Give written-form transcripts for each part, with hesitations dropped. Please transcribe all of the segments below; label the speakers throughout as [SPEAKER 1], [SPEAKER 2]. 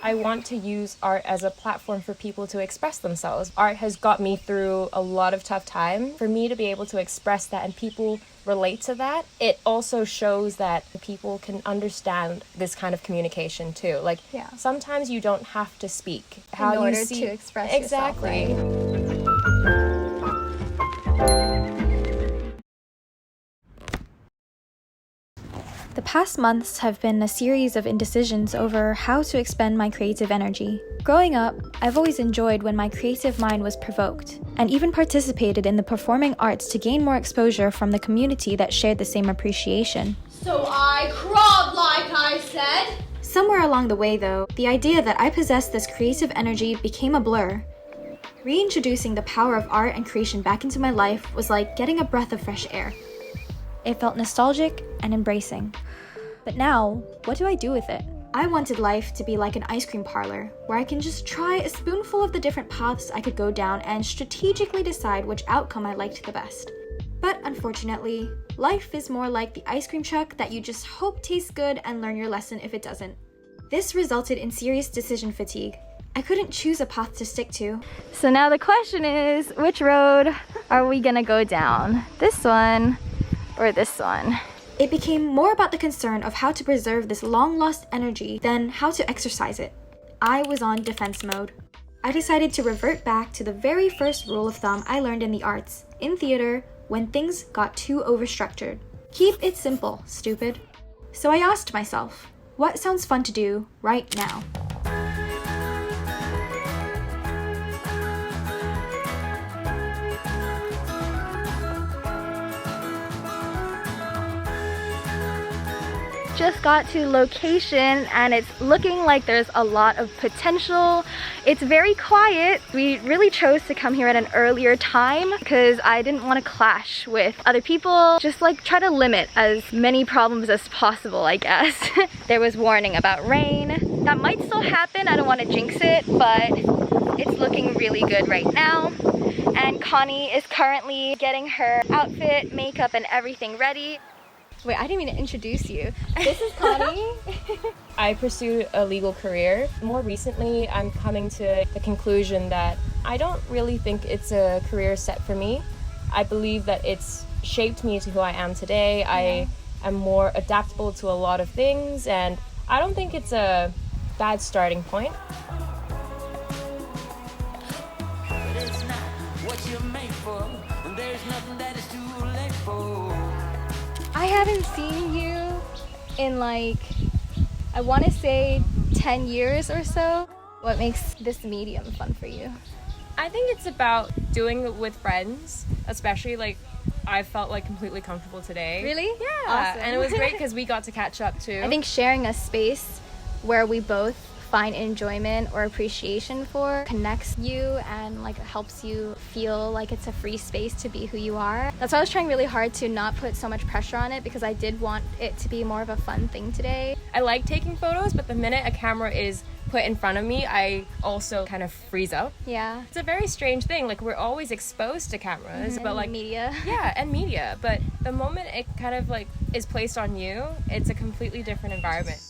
[SPEAKER 1] I want to use art as a platform for people to express themselves. Art has got me through a lot of tough time. For me to be able to express that and people relate to that, it also shows that people can understand this kind of communication too. Like, sometimes you don't have to speak.
[SPEAKER 2] In order to express
[SPEAKER 1] exactly.
[SPEAKER 2] yourself, right? The past months have been a series of indecisions over how to expend my creative energy. Growing up, I've always enjoyed when my creative mind was provoked, and even participated in the performing arts to gain more exposure from the community that shared the same appreciation.
[SPEAKER 3] So I crawled like I said.
[SPEAKER 2] Somewhere along the way though, the idea that I possessed this creative energy became a blur. Reintroducing the power of art and creation back into my life was like getting a breath of fresh air. It felt nostalgic and embracing. But now, what do I do with it? I wanted life to be like an ice cream parlor, where I can just try a spoonful of the different paths I could go down and strategically decide which outcome I liked the best. But unfortunately, life is more like the ice cream truck that you just hope tastes good and learn your lesson if it doesn't. This resulted in serious decision fatigue. I couldn't choose a path to stick to. So now the question is, which road are we gonna go down? This one or this one? It became more about the concern of how to preserve this long-lost energy than how to exercise it. I was on defense mode. I decided to revert back to the very first rule of thumb I learned in the arts, in theater, when things got too overstructured. Keep it simple, stupid. So I asked myself, what sounds fun to do right now? Just got to location and it's looking like there's a lot of potential. It's very quiet. We really chose to come here at an earlier time because I didn't want to clash with other people. Just like try to limit as many problems as possible, I guess. There was warning about rain. That might still happen. I don't want to jinx it, but it's looking really good right now. And Connie is currently getting her outfit, makeup, and everything ready. Wait, I didn't mean to introduce you. This is Connie.
[SPEAKER 1] I pursued a legal career. More recently, I'm coming to the conclusion that I don't really think it's a career set for me. I believe that it's shaped me to who I am today. I am more adaptable to a lot of things, and I don't think it's a bad starting point.
[SPEAKER 2] I haven't seen you in like, I want to say 10 years or so. What makes this medium fun for you?
[SPEAKER 1] I think it's about doing it with friends, especially like I felt like completely comfortable today.
[SPEAKER 2] Really?
[SPEAKER 1] Yeah.
[SPEAKER 2] Awesome.
[SPEAKER 1] And it was great because we got to catch up too.
[SPEAKER 2] I think sharing a space where we both find enjoyment or appreciation for connects you and like helps you feel like it's a free space to be who you are. That's why I was trying really hard to not put so much pressure on it, because I did want it to be more of a fun thing today.
[SPEAKER 1] I like taking photos, but the minute a camera is put in front of me, I also kind of freeze up.
[SPEAKER 2] Yeah.
[SPEAKER 1] It's a very strange thing. Like, we're always exposed to cameras, but like
[SPEAKER 2] media.
[SPEAKER 1] Yeah, and media. But the moment it kind of like is placed on you, it's a completely different environment.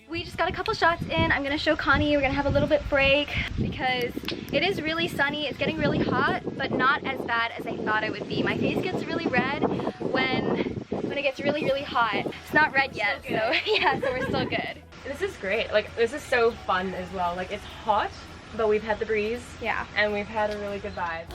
[SPEAKER 2] We just got a couple shots in. I'm gonna show Connie. We're gonna have a little bit break because it is really sunny. It's getting really hot, but not as bad as I thought it would be. My face gets really red when it gets really, really hot. It's not red yet, so yeah, so we're still good.
[SPEAKER 1] This is great. Like, this is so fun as well. Like, it's hot, but we've had the breeze.
[SPEAKER 2] Yeah.
[SPEAKER 1] And we've had a really good vibe.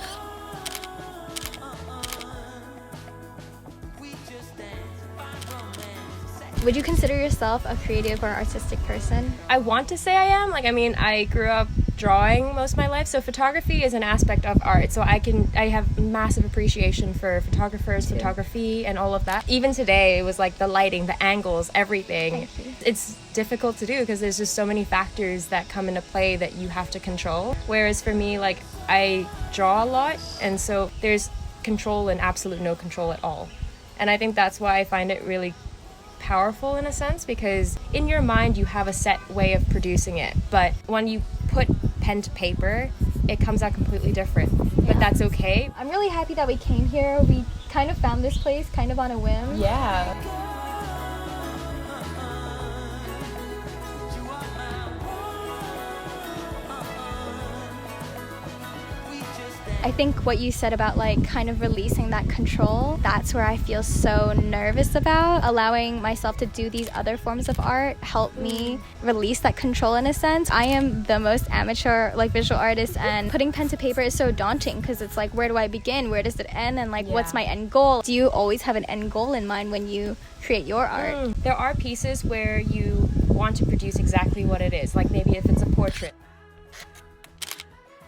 [SPEAKER 2] Would you consider yourself a creative or artistic person?
[SPEAKER 1] I want to say I am. Like, I mean, I grew up drawing most of my life, so photography is an aspect of art. So I have massive appreciation for photographers, photography, and all of that. Even today, it was like the lighting, the angles, everything. It's difficult to do because there's just so many factors that come into play that you have to control. Whereas for me, like, I draw a lot, and so there's control and absolute no control at all. And I think that's why I find it really powerful in a sense, because in your mind you have a set way of producing it, but when you put pen to paper, it comes out completely different. But that's okay.
[SPEAKER 2] I'm really happy that we came here. We kind of found this place kind of on a whim.
[SPEAKER 1] Yeah.
[SPEAKER 2] I think what you said about like kind of releasing that control, that's where I feel so nervous about. Allowing myself to do these other forms of art help me release that control in a sense. I am the most amateur like visual artist, and putting pen to paper is so daunting because it's like, where do I begin? Where does it end? And like, what's my end goal? Do you always have an end goal in mind when you create your art?
[SPEAKER 1] There are pieces where you want to produce exactly what it is, like maybe if it's a portrait.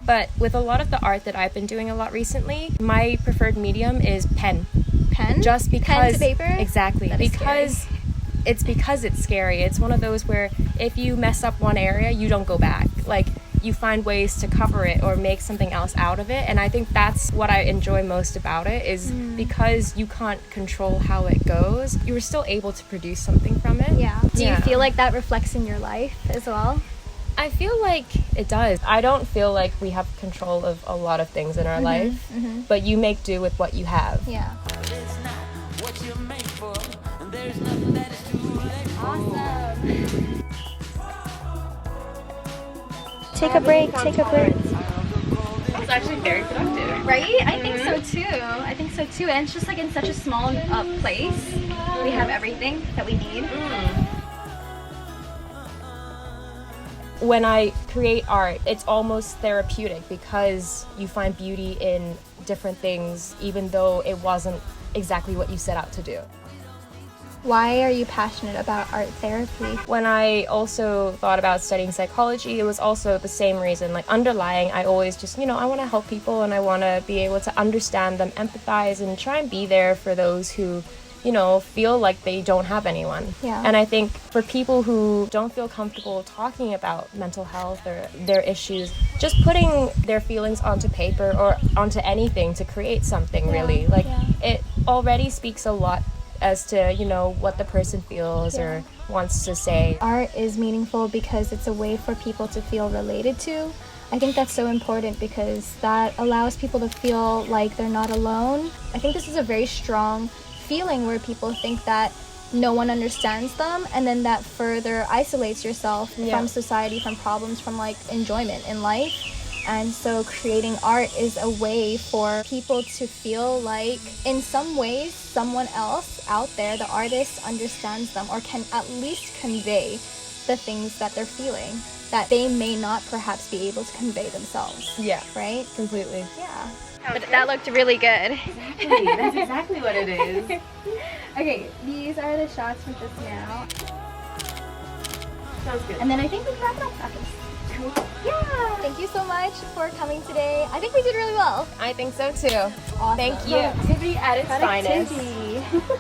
[SPEAKER 1] But with a lot of the art that I've been doing a lot recently, my preferred medium is pen.
[SPEAKER 2] Pen?
[SPEAKER 1] Just because...
[SPEAKER 2] Pen to paper?
[SPEAKER 1] Exactly. Because it's scary. It's one of those where if you mess up one area, you don't go back. Like, you find ways to cover it or make something else out of it. And I think that's what I enjoy most about it, is because you can't control how it goes, you were still able to produce something from it.
[SPEAKER 2] Yeah. Do you feel like that reflects in your life as well?
[SPEAKER 1] I feel like it does. I don't feel like we have control of a lot of things in our life, but you make do with what you have.
[SPEAKER 2] Yeah. Awesome. Take a break.
[SPEAKER 1] It's actually very productive.
[SPEAKER 2] Right? I think so too. And it's just like in such a small place, we have everything that we need.
[SPEAKER 1] When I create art, it's almost therapeutic because you find beauty in different things, even though it wasn't exactly what you set out to do.
[SPEAKER 2] Why are you passionate about art therapy?
[SPEAKER 1] When I also thought about studying psychology, it was also the same reason. Like, underlying, I always just, I want to help people and I want to be able to understand them, empathize, and try and be there for those who feel like they don't have anyone.
[SPEAKER 2] Yeah.
[SPEAKER 1] And I think for people who don't feel comfortable talking about mental health or their issues, just putting their feelings onto paper or onto anything to create something really, it already speaks a lot as to, what the person feels or wants to say.
[SPEAKER 2] Art is meaningful because it's a way for people to feel related to. I think that's so important because that allows people to feel like they're not alone. I think this is a very strong feeling where people think that no one understands them, and then that further isolates yourself from society, from problems, from like enjoyment in life. And so creating art is a way for people to feel like in some ways someone else out there, the artist, understands them or can at least convey the things that they're feeling that they may not perhaps be able to convey themselves.
[SPEAKER 1] Yeah.
[SPEAKER 2] Right?
[SPEAKER 1] Completely.
[SPEAKER 2] Yeah. But that looked really good.
[SPEAKER 1] Exactly. That's exactly what it is.
[SPEAKER 2] Okay, these are the shots from just now.
[SPEAKER 1] Sounds good.
[SPEAKER 2] And then I think we can wrap it up after this.
[SPEAKER 1] Cool.
[SPEAKER 2] Yeah! Thank you so much for coming today. I think we did really well.
[SPEAKER 1] I think so too.
[SPEAKER 2] Awesome.
[SPEAKER 1] Thank you. Productivity at its finest.
[SPEAKER 2] Productivity.